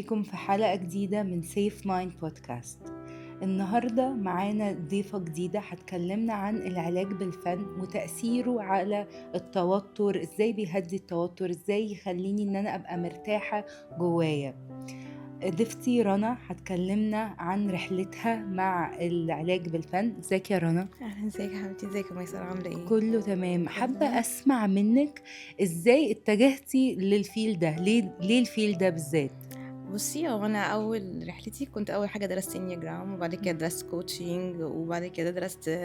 بيكم في حلقة جديدة من سيف مايند بودكاست. النهاردة معانا ضيفة جديدة هتكلمنا عن العلاج بالفن وتأثيره على التوتر، ازاي بيهدي التوتر، ازاي يخليني ان انا ابقى مرتاحة جوايا. ضيفتي رنا هتكلمنا عن رحلتها مع العلاج بالفن. ازيك يا رنا؟ اهلا، ازيك يا حبيبتي؟ ازيك يا ميسر؟ عامله ايه؟ كله تمام. كله حابة تمام. اسمع منك ازاي اتجهتي للفيل ده، ليه الفيل ده بالذات؟ بصي، هو انا اول رحلتي كنت اول حاجه درست انياجرام، وبعد كده درست كوتشنج، وبعد كده درست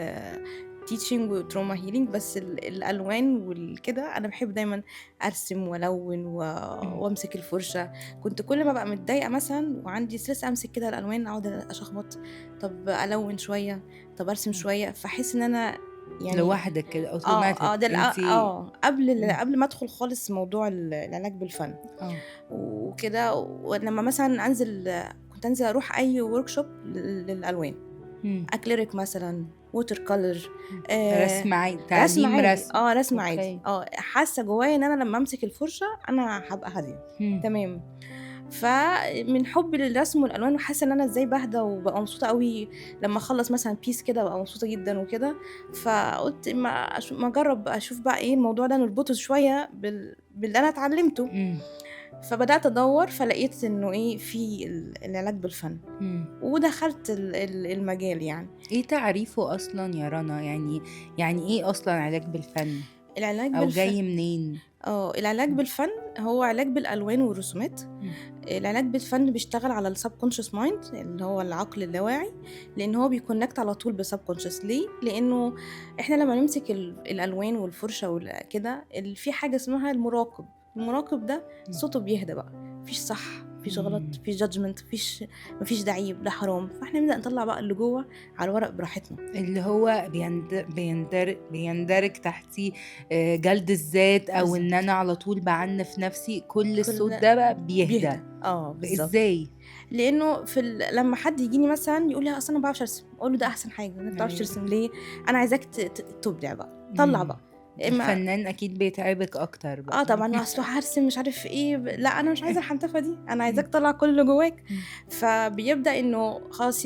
تيتشنج وتروما هيلينج. بس الالوان والكده انا بحب دايما ارسم والون وامسك الفرشه. كنت كل ما بقى متضايقه مثلا وعندي ستريس امسك كده الالوان، اقعد اشخبط، طب الون شويه، طب ارسم شويه، فاحس ان انا يعني لوحدك كده اوتوماتيك ده انتي؟ قبل مم. قبل ما ادخل خالص موضوع العلاج بالفن اه. وكده. ولما مثلا كنت انزل اروح اي وركشوب للالوان، مم. اكليريك مثلا، ووتر كولر، رسم عادي، رسم تعليم عادي، رسم. رسم عادي. اوكي. حاسه جوايا ان انا لما امسك الفرشه انا هبقى هاديه مم. تمام. فمن حبي للرسم والالوان، وحاسه ان انا ازاي بهدى وببقى مبسوطه قوي لما اخلص مثلا بيس كده، ببقى مبسوطه جدا وكده. فقلت ما اجرب اشوف بقى ايه الموضوع ده، نربطه شويه باللي انا اتعلمته. مم. فبدات ادور، فلقيت انه ايه في العلاج بالفن، مم. ودخلت المجال يعني. ايه تعريفه اصلا يا رنا؟ يعني ايه اصلا علاج بالفن، العلاج او بالفن جاي منين؟ العلاج مم. بالفن هو علاج بالالوان والرسومات. مم. العلاج بالفن بيشتغل على السبكونشس مايند، اللي هو العقل اللاواعي، لان هو بيكونكت على طول بالسبكونشس. ليه؟ لانه احنا لما نمسك الالوان والفرشه وكده، في حاجه اسمها المراقب ده صوته بيهدى بقى، مفيش صح، مفيش غلط، مم. مفيش جادجمنت، مفيش دعيب، ده حرام. فاحنا نبدا نطلع بقى اللي جوه على الورق براحتنا. اللي هو بيندرج تحتي جلد الذات، او ان بالظبط. انا على طول بعنف نفسي، كل الصوت كل ده بقى بيهدى. بيهدى، بالظبط. ازاي؟ لانه لما حد يجيني مثلا يقول لي اصل انا ما بعرفش ارسم، اقول له ده احسن حاجه انك ما بتعرفش ايوه. ترسم. ليه؟ انا عايزاك تبدع بقى، طلع مم. بقى. اما الفنان اكيد بيتعبك اكتر بقى. طبعا، اصل هرسم مش عارف ايه لا، انا مش عايزه الحنتفه دي، انا عايزاك مم. تطلع كل اللي جواك. مم. فبيبدا انه خلاص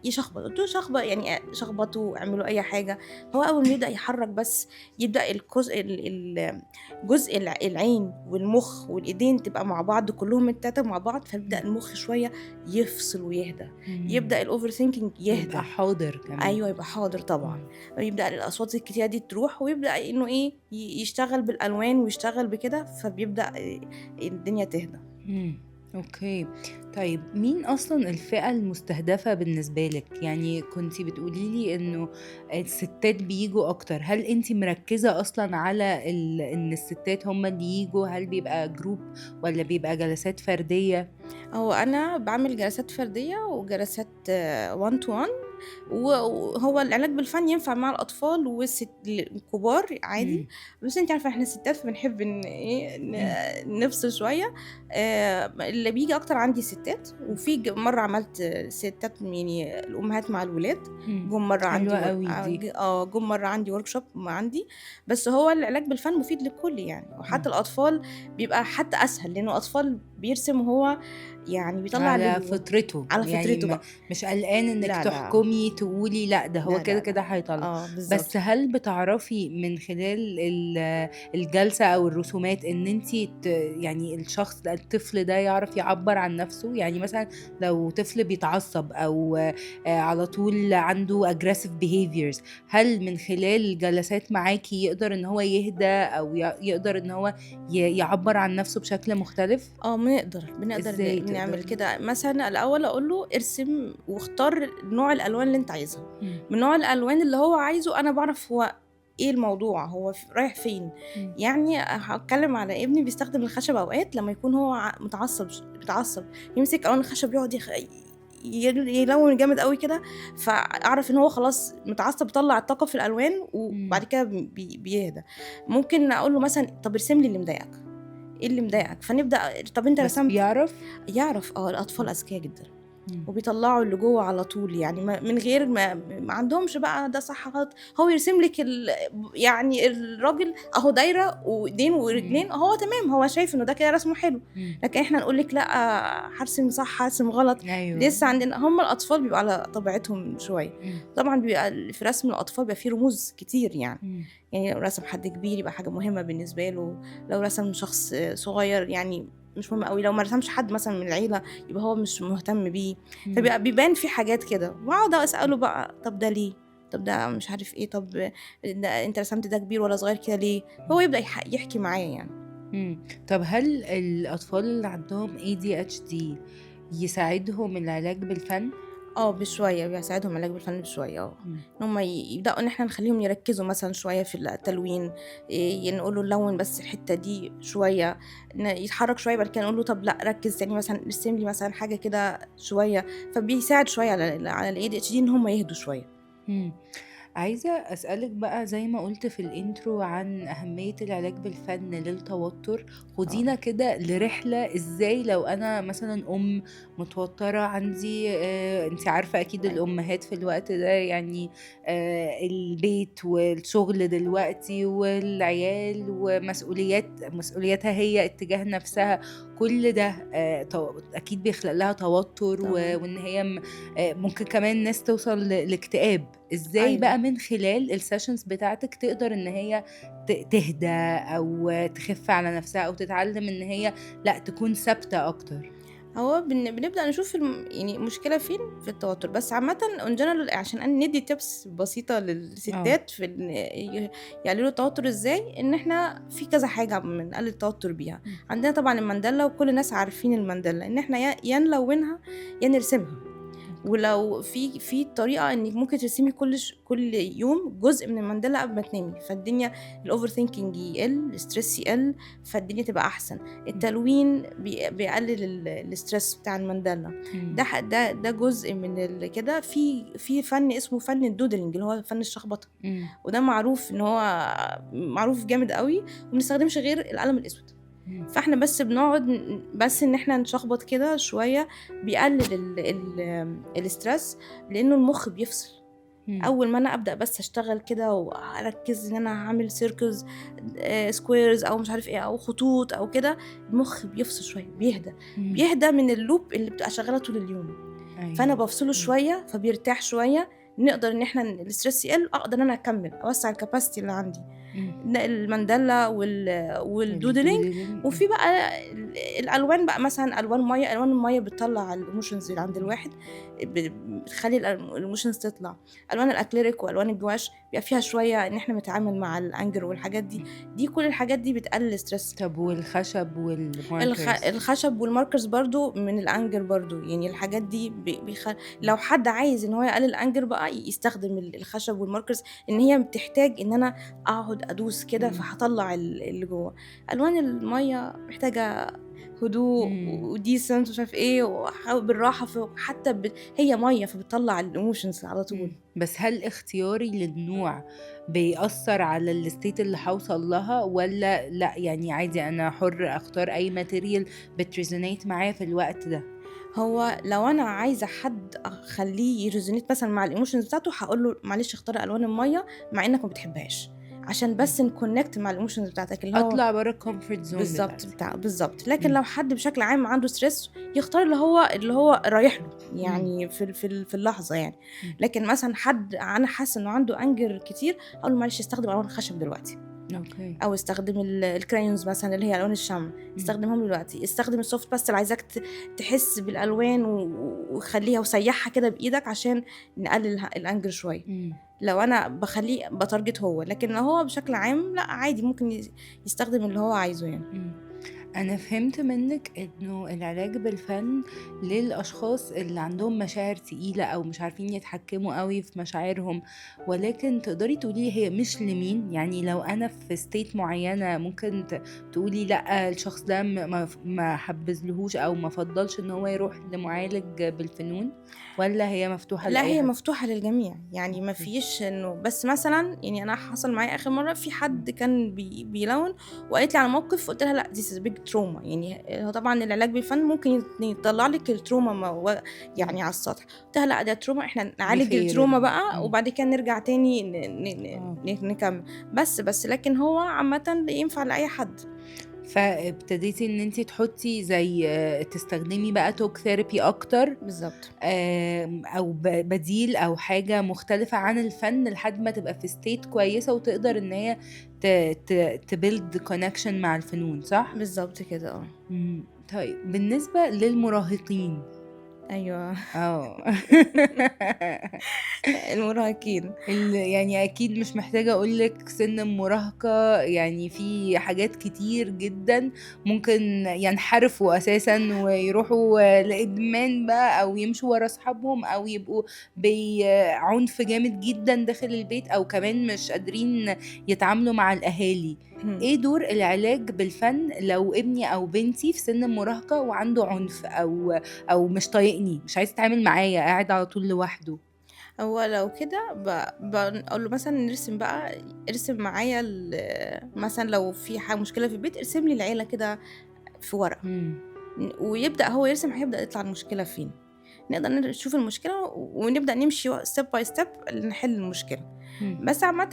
يشخبط، قلت له شخبط يعني شخبطوا، اعملوا اي حاجه. هو اول ما يبدا يحرك بس، يبدا جزء العين والمخ والايدين تبقى مع بعض، كلهم التلاته مع بعض، فيبدا المخ شويه يفصل ويهدى، مم. يبدا الاوفر ثينكينج يبقى يهدى. حاضر كمان. ايوه، يبقى حاضر طبعا. مم. يبدا الاصوات الكتيره دي تروح، ويبدا انه ايه يشتغل بالالوان ويشتغل بكده، فبيبدا الدنيا تهدى. مم. اوكي. طيب مين اصلا الفئة المستهدفة بالنسبة لك؟ يعني كنتي بتقولي لي انه الستات بيجوا اكتر، هل انتي مركزة اصلا على ان الستات هم اللي يجوا؟ هل بيبقى جروب ولا بيبقى جلسات فردية؟ هو انا بعمل جلسات فرديه وجلسات 1 تو 1. وهو العلاج بالفن ينفع مع الاطفال الكبار عادي. مم. بس انت عارفه احنا ستات، فبنحب ان ايه مم. نفصل شويه. اللي بيجي اكتر عندي ستات، وفي مره عملت ستات يعني الامهات مع الولاد. مم. جم مره عندي حلوة قوي دي. جم مره عندي ورك شوب ما عندي. بس هو العلاج بالفن مفيد للكل يعني، مم. وحتى الاطفال بيبقى حتى اسهل، لانه الاطفال بيرسم هو يعني بيطلع اللي على جواه فطرته على يعني، فطرته بقى. مش قلقان انك لا لا تحكمي تقولي لا ده هو لا كده لا كده لا هيطلع. بس بالظبط. هل بتعرفي من خلال الجلسة او الرسومات ان انتي يعني الشخص ده، الطفل ده يعرف يعبر عن نفسه؟ يعني مثلا لو طفل بيتعصب او على طول عنده aggressive behaviors، هل من خلال الجلسات معاكي يقدر ان هو يهدى، او يقدر ان هو يعبر عن نفسه بشكل مختلف؟ بنقدر ازاي نعمل تقدري؟ كده. مثلا الاول اقول له ارسم واختار نوع الالوان اللي انت عايزها. مم. من نوع الالوان اللي هو عايزه انا بعرف هو ايه الموضوع، هو رايح فين. مم. يعني هتكلم على ابني بيستخدم الخشب اوقات لما يكون هو متعصب، يمسك الوان الخشب يقعد يلون جامد قوي كده. فاعرف ان هو خلاص متعصب، طلع الطاقه في الالوان، مم. وبعد كده بيهدى. ممكن اقول له مثلا طب ارسم لي اللي مضايقك، ايه اللي مضايقك، فنبدا طب انت بس رسمت. بيعرف. يعرف، الاطفال اذكياء جدا. إمم. وبيطلعوا اللي جوه على طول، يعني من غير ما عندهمش بقى ده صح غلط. هو يرسم لك يعني الراجل اهو دايره وايدين إمم. ورجلين، هو تمام، هو شايف انه ده كده رسمه حلو. إمم. لكن احنا نقول لك لا، هرسم صح هرسم غلط. أيوه. لسه عندنا هم الاطفال بيبقوا على طبيعتهم شويه. إمم. طبعا بيبقى في رسم الاطفال بيبقى فيه رموز كتير يعني. إمم. يعني لو رسم حد كبير يبقى حاجه مهمه بالنسبه له، لو رسم شخص صغير يعني مش مهم قوي، لو ما رسمش حد مثلا من العيله يبقى هو مش مهتم بيه. إمم. فبيبقى بيبان في حاجات كده، واقعد اساله بقى طب ده ليه، طب ده مش عارف ايه، طب ده انت رسمت ده كبير ولا صغير كده ليه. هو يبدا يحكي معايا يعني. إمم. طب هل الأطفال اللي عندهم ADHD يساعدهم العلاج بالفن؟ بشويه بيساعدهم علاج بالفن بشويه. إمم. ان هم يبداوا ان احنا نخليهم يركزوا مثلا شويه في التلوين. نقول له نلون بس الحته دي شويه، يتحرك شويه، بعد كده نقول له طب لا ركز تاني مثلا ارسم لي مثلا حاجه كده شويه. فبيساعد شويه على الاي دي اتش دي ان هم يهدوا شويه. إمم. عايزة أسألِك بقى زي ما قُلت في الintro عن أهمية العلاج بالفن للتوتر، اه خدينا كده لرحلة إزاي لو أنا مثلًا متوترة عندي أنتِ عارفة أكيد أيوة. الأمهات في الوقت ده يعني البيت والشغل دلوقتي والعيال مسؤولياتها هي اتجاه نفسها، كل ده أكيد بيخلق لها توتر طبعا. وإن هي ممكن كمان ناس توصل لاكتئاب. إزاي ايوه. بقى من خلال الsessions بتاعتِك تقدر إن هي تهدى أو تخِف على نفسها أو تتعلم إن هي لأ، تكون ثابتة أكتر؟ هو بنبدأ نشوف يعني المشكلة فين في التوتر، بس عامةً in general عشان ندّي tips بسيطة آه. للستات في إن يقللوا التوتر إزاي. إن إحنا في كذا حاجة بنقلل التوتر بيها. إمم. عندنا طبعًا المانديلا وكل الناس عارفين المانديلا، إن إحنا يا نلونها يا نرسمها. أوكي. ولو في طريقة إنِّك ممكن ترسمي كل يوم جزء من المانديلا قبل ما تنامي، فالدنيا الover thinking يقل، الstress يقل، فالدنيا تبقى أحسن. إمم. التلوين بيقلل الstress بتاع المانديلا. إمم. ده جزء من كده. في فن اسمه فن الdoodling اللي هو فن الشخبطة، إمم. وده معروف إن هو معروف جامد أوي، وما بنستخدمش غير القلم الأسود. إمم. فإحنا بس بنقعد بس إن إحنا نشخبط كده شوية، بيقلل الstress، لإنه المُخ بيفصل. إمم. أول ما أنا أبدأ بس أشتغل كده وأركّز إن أنا هاعمل circles squares أو مش عارف إيه أو خطوط أو كده، المُخ بيفصل شوية، بيهدى، إمم. بيهدى من الloop اللي بتبقى شغّالة طول اليوم. فأنا أيوه. بافصله إمم. شوية فبيرتاح شوية، نقدر إن إحنا الstress يقل، أقدر إن أنا أكمّل، أوسّع الcapacity اللي عندي. إمم. المانديلا والdoodling. الdoodling. إمم. وفي بقى الألوان بقى، مثلًا ألوان مَيّة. ألوان المَيّة بتطلّع الemotions اللي عند إمم. الواحد، بتخلّي الemotions تطلع. ألوان الأكريليك وألوان الجواش بيبقى فيها شوية إن إحنا نتعامل مع الanger والحاجات دي. إمم. كل الحاجات دي بتقلل الstress. طب والخشب والmarkers؟ الخشب والmarkers برضه من الanger برضه، يعني الحاجات دي لو حد عايز إن هو يقلل الanger بقى يستخدم الخشب والmarkers، إن هي بتحتاج إن أنا أقعد أدوس كده إمم. فهاطلّع اللي جوّه. ألوان المَيّة محتاجة هدوء إمم. وdecent ومش عارف إيه، بالراحة، حتى هي مَيّة فبتطلّع الemotions على طول. بس هل اختياري للنوع بيأثّر على الstate اللي هاوصل لها والّا لأ، يعني عادي أنا حُر أختار أي material بتresonate معايا في الوقت ده؟ هو لو أنا عايزة حد أخلّيه يresonate مثلًا مع الemotions بتاعته، هاقول له معلش اختار ألوان المَيّة مع إنك ما بتحبهاش، عشان إمم. بس نconnect مع الemotions بتاعتك اللي هو أطلع برّه الcomfort zone بتاعتي. بالضبط. لكن إمم. لو حد بشكل عام عنده stress يختار اللي هو رايح له، إمم. يعني في اللحظة يعني. إمم. لكن مثلًا حد أنا حاسة إنه عنده anger كتير، هاقول له معلش استخدم ألوان الخشب دلوقتي، أوكي. أو استخدم الcrayons مثلًا اللي هي ألوان الشمع، إمم. استخدمهم دلوقتي. استخدم الsoft pastel، عايزاك تحس بالألوان وخلّيها وسيّحها كده بإيدك عشان نقلل الanger شوية. إمم. لو أنا باخلّيه باتارجت هو، لكن لو هو بشكل عام لأ، عادي ممكن يستخدم اللي هو عايزه يعني. إمم. أنا فهمت منِّك إنه العلاج بالفن للأشخاص اللي عندهم مشاعر تقيلة أو مش عارفين يتحكموا أوي في مشاعرهم، ولكن تقدري تقولي لي هي مش لمين؟ يعني لو أنا في state معيّنة ممكن تقولي لأ، الشخص ده ما أحبذلهوش أو ما أفضّلش إن هو يروح لمعالج بالفنون، والّا هي مفتوحة لأ، لأي هي حد؟ مفتوحة للجميع، يعني ما أوكي. فيش إنه بس مثلًا يعني أنا حصل معايا آخر مرّة في حد كان بيلوّن، وقالت لي على موقف، قُلت لها: "لأ this is big تروما. يعني هو طبعا العلاج بالفن ممكن يطلع لك التروما يعني على السطح. قلت لها لا، ده تروما، احنا نعالج بخير التروما بقى إمم. وبعد كده نرجع تاني آه. نكمل. بس لكن هو عامة ينفع لأي حد. فابتديتِ إن أنتِ تحطّي زي تستخدمي بقى talk therapy أكتر، بالظبط. أو بديل أو حاجة مختلفة عن الفن لحد ما تبقى في state كويسة وتقدر إن هي ت ت تbuild connection مع الفنون، صح؟ بالظبط كده اه. طيب بالنسبة للمراهقين أيوه. آه. المراهقين. يعني أكيد مش محتاجة أقول لِك سِن المراهقة يعني فيه حاجات كتير جدًا ممكن ينحرفوا أساسًا ويروحوا لإدمان بقى أو يمشوا ورا أصحابهم أو يبقوا عنف جامد جدًا داخل البيت أو كمان مش قادرين يتعاملوا مع الأهالي. إمم. إيه دور العلاج بالفن لو ابني أو بنتي في سِن المراهقة وعنده عنف أو مش طايقني، مش عايز يتعامل معايا، قاعد على طول لوحده؟ هو لو كده باقول له مثلًا نرسم بقى، ارسم معايا مثلًا لو في مشكلة في البيت، ارسم لي العيلة كده في ورقة، إمم. ويبدأ هو يرسم، هيبدأ يطلع المشكلة فين، نقدر نشوف المشكلة ونبدأ نمشي step by step نحل المشكلة. إمم. بس عامةً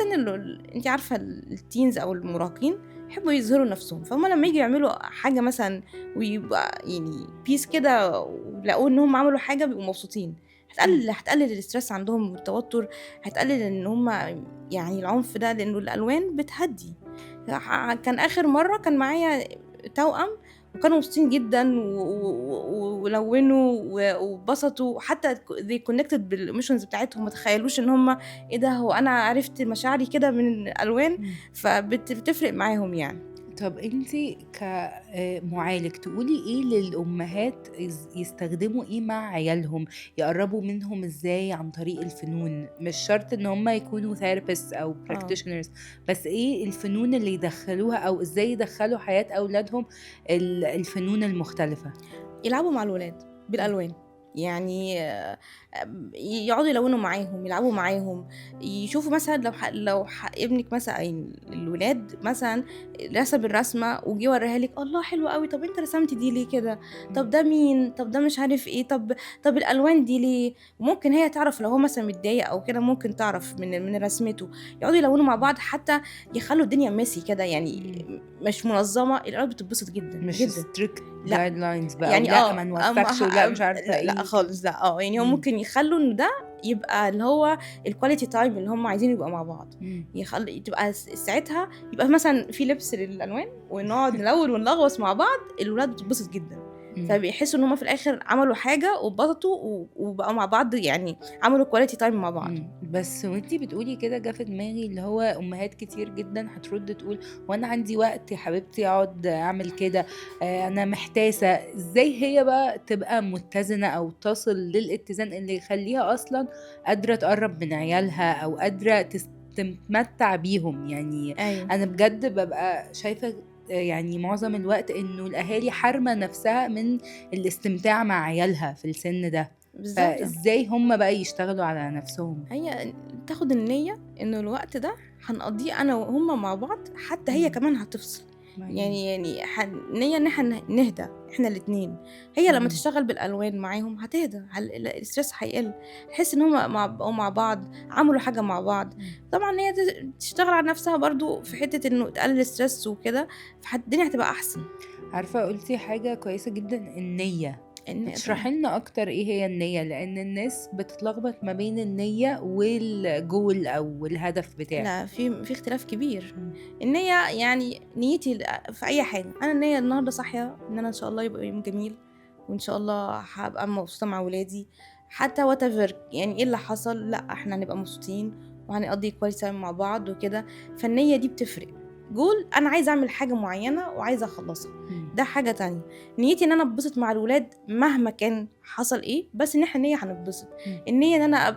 أنتِ عارفة الteens أو المراهقين يحبّوا يظهروا نَفْسهم، فهُم لمّا ييجوا يعملوا حاجة مثلًا ويبقى يعني peace كده ولقوا إن هُم عملوا حاجة بيبقوا مبسوطين، إمم. هتقلل الstress عندهم والتوتر، هتقلل إن هُم يعني العنف ده، لإنه الألوان بتهدّي. كان آخر مرّة كان معايا توأم وكانوا مبسوطين جدًا ولوّنوا واتبسطوا، حتى they connected بالemotions بتاعتهم، ما تخيّلوش إن هُم إيه ده، هو أنا عرفت مشاعري كده من الألوان، إمم. بتفرق معاهم يعني. طب أنتِ كمُعالج تقولي إيه للأمهات يستخدموا إيه مع عيالهم، يقرّبوا منهم إزاي عن طريق الفنون؟ مش شرط إن هُم يكونوا therapists أو آه. practitioners بس إيه الفنون اللي يدخّلوها أو إزاي يدخّلوا حياة أولادهم الفنون المختلفة؟ يلعبوا مع الولاد إمم. بالألوان، يعني يقعدوا يلونوا معاهم، يلعبوا معاهم، يشوفوا مثلًا لو ابنِك مثلًا الولاد مثلًا رسم الرسمة وجه ورّاها لِك، الله حلوة أوي، طب أنت رسمت دي ليه كده؟ إمم. طب ده مين؟ طب ده مش عارف إيه، طب الألوان دي ليه؟ وممكن هي تعرف لو هو مثلًا متضايق أو كده، ممكن تعرف من رسمته، يقعدوا يلونوا مع بعض، حتى يخلّوا الدنيا messy كده، يعني إمم. مش منظمة، العيال بتتبسط جدًا، مش جدًا. strict لأ. guidelines بقى يعني ولأ ما نوسّخش ولأ مش عارفة لأ، لأ إيه. خالص لأ، يعني هُم إمم. ممكن يخلّوا إن ده يبقى اللي هو الquality time اللي هُم عايزين يبقوا مع بعض، إمم. تبقى ساعتها يبقى مثلًا في لبس للألوان ونقعد نلوّن ونلغوص مع بعض، الولاد بتتبسط جدًا، إمم. فبيحسّوا إن هُم في الآخر عملوا حاجة واتبسطوا وبقوا مع بعض، يعني عملوا quality time مع بعض. بس وأنتِ بتقولي كده جه في دماغي اللي هو أمهات كتير جدًا هترد تقول: "هو أنا عندي وقت يا حبيبتي أقعد أعمل كده، أنا محتاسة." إزاي هي بقى تبقى متزنة أو تصل للاتزان اللي يخلّيها أصلًا قادرة تقرّب من عيالها أو قادرة تتمتع بيهم؟ يعني أيوه. أنا بجد بابقى شايفة يعني معظم الوقت إنه الأهالي حارمة نفسها من الاستمتاع مع عيالها في السن ده. بالضبط. فإزاي هم بقى يشتغلوا على نَفْسهم؟ هي تاخد النية إنه الوقت ده هنقضّيه أنا وهُم مع بعض، حتى هي إمم. كمان هتفصل، أيوه. يعني نية إن إحنا نهدى إحنا الاتنين، هي لمّا إمم. تشتغل بالألوان معاهم هتهدى، الstress هيقل، تحس إن هُم بقوا مع بعض، عملوا حاجة مع بعض. إمم. طبعًا هي تشتغل على نَفْسها برضه في حتّة إنه تقلل الstress وكده، الدنيا هتبقى أحسن. عارفة قُلتِ حاجة كويسة جدًا، النيّة. ما طبعًا. تشرحي لنا أكتر إيه هي النيّة؟ لإن الناس بتتلخبط ما بين النيّة والgoal أو الهدف بتاعي. لأ، في اختلاف كبير. إمم. النية يعني نيتي في أي حاجة، أنا النية النهارده صاحية إن أنا إن شاء الله يبقى يوم جميل، وإن شاء الله هابقى مبسوطة مع ولادي، حتى whatever يعني إيه اللي حصل، لأ إحنا هنبقى مبسوطين وهنقضّي quality time مع بعض وكده، فالنية دي بتفرق. goal أنا عايزة أعمل حاجة معيّنة وعايزة أخلّصها، إمم. ده حاجة تانية. نيتي إن أنا أتبسط مع الولاد مهما كان حصل إيه، بس إن إحنا النية هنتبسط. إمم. النية إن أنا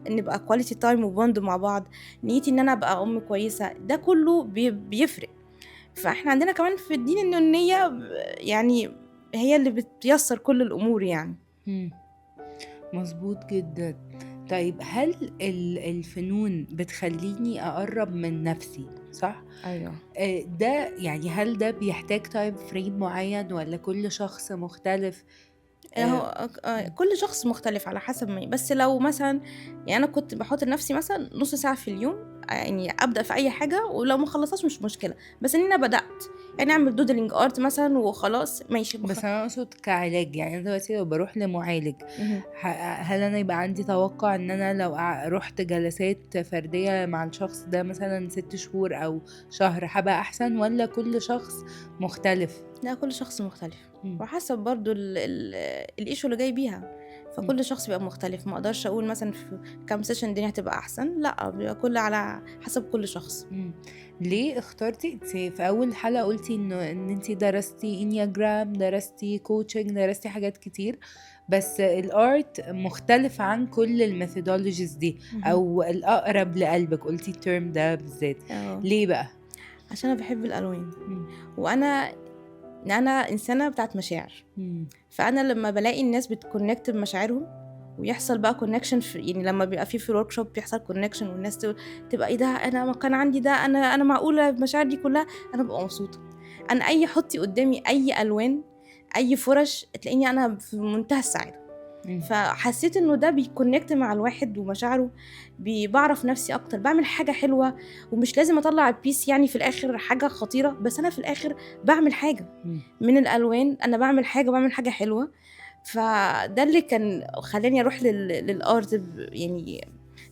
نبقى quality time وbond مع بعض، نيتي إن أنا أبقى أم كويسة، ده كلّه بيفرق. فإحنا عندنا كمان في الدين إنه النية يعني هي اللي بتيسّر كل الأمور يعني. إمم. مضبوط جدًا. طيب هل الفنون بتخلّيني أقرّب من نَفْسي، صح؟ أيوه. ده يعني هل ده بيحتاج time frame معيّن والّا كل شخص مختلف؟ هو آآ إمم. كل شخص مختلف على حسب ما بس لو مثلًا يعني أنا كنت باحُط لنفسي مثلًا نُص ساعة في اليوم يعني أبدأ في أي حاجة ولو ما خلّصتهاش مش مشكلة، بس إن أنا بدأت، يعني أعمل doodling art مثلًا وخلاص ماشي بس أنا أقصد كعلاج، يعني أنا دلوقتي لو باروح لمُعالج اهم. هل أنا يبقى عندي توقُّع إن أنا لو رُحت جلسات فردية مع الشخص ده مثلًا 6 شهور أو شهر هابقى أحسن والّا كل شخص مختلف؟ لأ كل شخص مختلف، إمم. وحسب برضه الissue اللي جاي بيها، إمم. فكل شخص بيبقى مختلف، ما أقدرش أقول مثلًا في كام session الدنيا هتبقى أحسن، لأ بيبقى كل على حسب كل شخص. إمم. ليه اخترتِ أنتِ في أول حلقة قُلتِ إن أنتِ درستِ Enneagram، درستِ coaching، درستِ حاجات كتير، بس الart مختلف عن كل الmethodologies دي اهم. أو الأقرب لقلبِك، قُلتِ الterm ده بالذات، آه. ليه بقى؟ عشان أنا باحب الألوان، إمم. وأنا إنسانة بتاعة مشاعر. إمم. فأنا لمّا بالاقي الناس بتconnect بمشاعرهم، ويحصل بقى connection يعني لمّا بيبقى في الworkshop بيحصل connection والناس تبقى إيه ده أنا ما كان عندي ده، أنا معقولة المشاعر دي كلها، أنا بابقى مبسوطة. أنا حُطّي قدّامي أي ألوان، أي فُرَش، تلاقيني أنا في منتهى السعادة. إمم. فحسيت إنه ده بيconnect مع الواحد ومشاعره، باعرف نفسي أكتر، باعمل حاجة حلوة ومش لازم أطلّع الpiece يعني في الآخر حاجة خطيرة، بس أنا في الآخر باعمل حاجة، إمم. من الألوان أنا باعمل حاجة حلوة. فده اللي كان خلّاني أروح للart يعني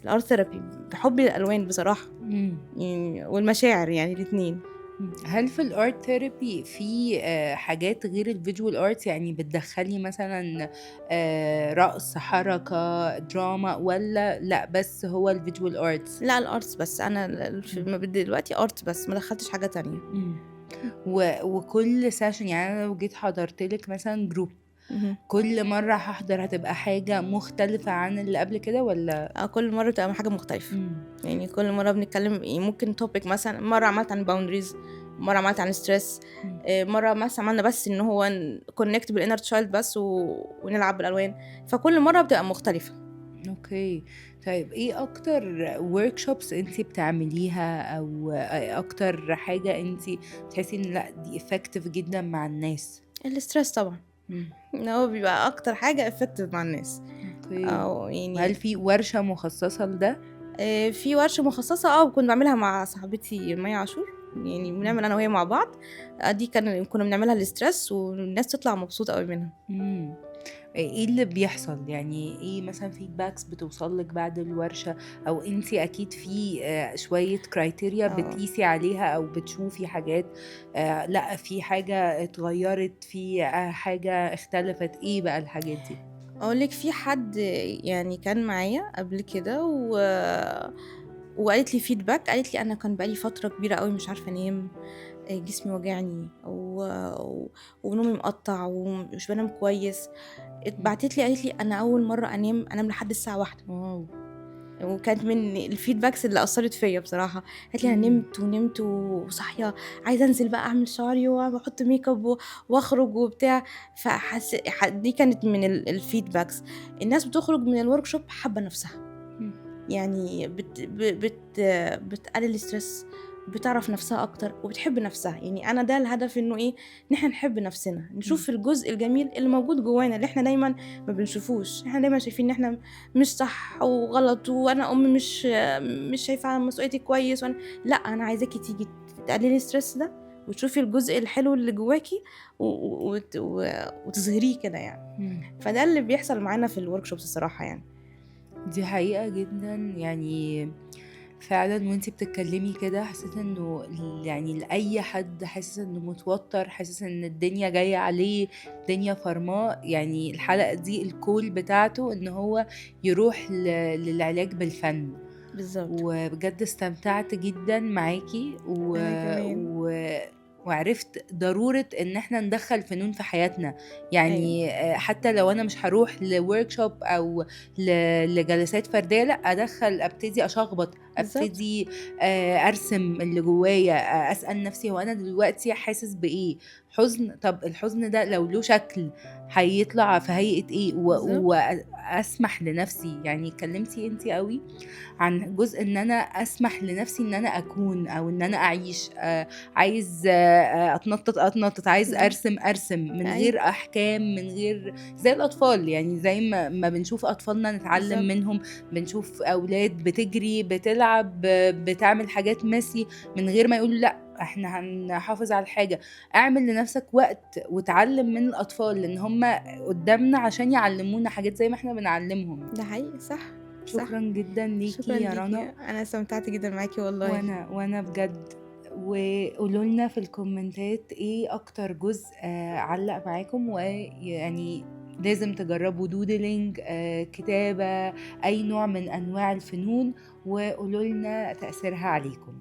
الart therapy بحُبّي للألوان بصراحة، إمم. يعني والمشاعر يعني الاتنين. إمم. هل في الart therapy في حاجات غير الvisual arts يعني بتدخّلي مثلًا رقص، حركة، دراما والّا لأ بس هو الvisual arts؟ لأ الarts بس، أنا إمم. دلوقتي art بس، ما دخّلتش حاجة تانية. إمم. وكل session يعني أنا لو جيت حضرت لِك مثلًا group اهم. كل مرّة هاحضر هتبقى حاجة مختلفة عن اللي قبل كده والّا؟ كل مرّة بتبقى حاجة مختلفة، إمم. يعني كل مرّة بنتكلّم يعني ممكن topic مثلًا مرّة عملت عن boundaries، مرّة عملت عن stress، إمم. مرّة مثلًا عملنا بس إن هو connect بالinner child بس ونلعب بالألوان، فكل مرّة بتبقى مختلفة. أوكي. طيب إيه أكتر workshops أنتِ بتعمليها أو أكتر حاجة أنتِ بتحسي إن لأ دي effective جدًا مع الناس؟ الstress طبعًا، إمم. إن هو بيبقى أكتر حاجة effective مع الناس، أوكي. أو وهل يعني في ورشة مخصصة لده؟ في ورشة مخصصة كنت باعملها مع صاحبتي مي عاشور، يعني إمم. بنعمل أنا وهي مع بعض، دي كنا بنعملها للstress والناس تطلع مبسوطة أوي منها. إمم. إيه اللي بيحصل؟ يعني إيه مثلًا feedbacks بتوصل لِك بعد الورشة أو أنتِ أكيد في شوية criteria آه. بتقيسي عليها أو بتشوفي حاجات لأ في حاجة اتغيّرت، في حاجة اختلفت، إيه بقى الحاجات دي؟ أقول لِك في حد يعني كان معايا قبل كده وقالت لي feedback، قالت لي: "أنا كان بقى لي فترة كبيرة أوي مش عارفة أنام، جسمي واجعني ونومي مقطّع ومش بانام كويس." إمم. بعتت لي قالت لي: "أنا أول مرّة أنام لحد الساعة 01:00." واو! وكانت من الfeedbacks اللي أثّرت فيّا بصراحة، قالت لي: "أنا إمم. نمت وصاحية عايزة أنزل بقى أعمل شعري وأحط makeup وأخرج وبتاع." فحس ح دي كانت من الfeedbacks. الناس بتخرج من الworkshop حابة نَفْسها، إمم. يعني بت ب بت بتقلل الstress، بتعرف نَفْسها أكتر وبتحب نَفْسها، يعني أنا ده الهدف إنه إيه، إن إحنا نحب نَفْسنا، إمم. نشوف الجزء الجميل اللي موجود جوانا اللي إحنا دايمًا ما بنشوفوش، إحنا دايمًا شايفين إن إحنا مش صح وغلط وأنا مش شايفة مسؤوليتي كويس لأ، أنا عايزاكِ تيجي تقللي الstress ده وتشوفي الجزء الحلو اللي جواكِ و و وت و وتظهريه كده يعني، إمم. فده اللي بيحصل معانا في الworkshops الصراحة يعني. دي حقيقة جدًا، يعني فعلًا وأنتِ بتتكلمي كده حسيت إنه يعني لأي حد حاسس إنه متوتر، حاسس إن الدنيا جاية عليه، الدنيا فارماه، يعني الحلقة دي الcall بتاعته إن هو يروح للعلاج بالفن، بالضبط. وبجد استمتعت جدًا معاكِ أنا كمان. و وعرفت ضرورة إن إحنا ندخّل فنون في حياتنا، أيوه. يعني حتى لو أنا مش هاروح لworkshop أو لجلسات فردية، لأ أبتدي أشخبط، بالضبط. أبتدي أرسم اللي جوايا، أسأل نفسي هو أنا دلوقتي حاسس بإيه؟ حزن، طب الحزن ده لو له شكل هيطلع في هيئة إيه؟ بالضبط. وأسمح لنفسي، يعني اتكلمتِ أنتِ أوي عن جزء إن أنا أسمح لنفسي إن أنا أكون أو إن أنا أعيش، عايز أتنطط أتنطط، عايز إمم. أرسم أرسم، من أيوه. غير أحكام، من غير زي الأطفال، يعني زي ما بنشوف أطفالنا نتعلم بالضبط. منهم، بنشوف أولاد بتجري، بتلعب، بتعمل حاجات messy من غير ما يقولوا لأ، إحنا هنحافظ على الحاجة. اعمل لنفسك وقت واتعلم من الأطفال، لإن هُم قدامنا عشان يعلمونا حاجات زي ما إحنا بنعلمهم. ده حقيقي، صح. صح. شكرًا جدًا ليكِ شكرًا يا ليكِ، رنا. أنا استمتعت جدًا معاكِ والله. وأنا بجد. وقولوا لنا في الكومنتات إيه أكتر جزء علّق معاكم، ويعني لازم تجربوا doodling، كتابة، أي نوع من أنواع الفنون، وقولوا لنا تأثيرها عليكم.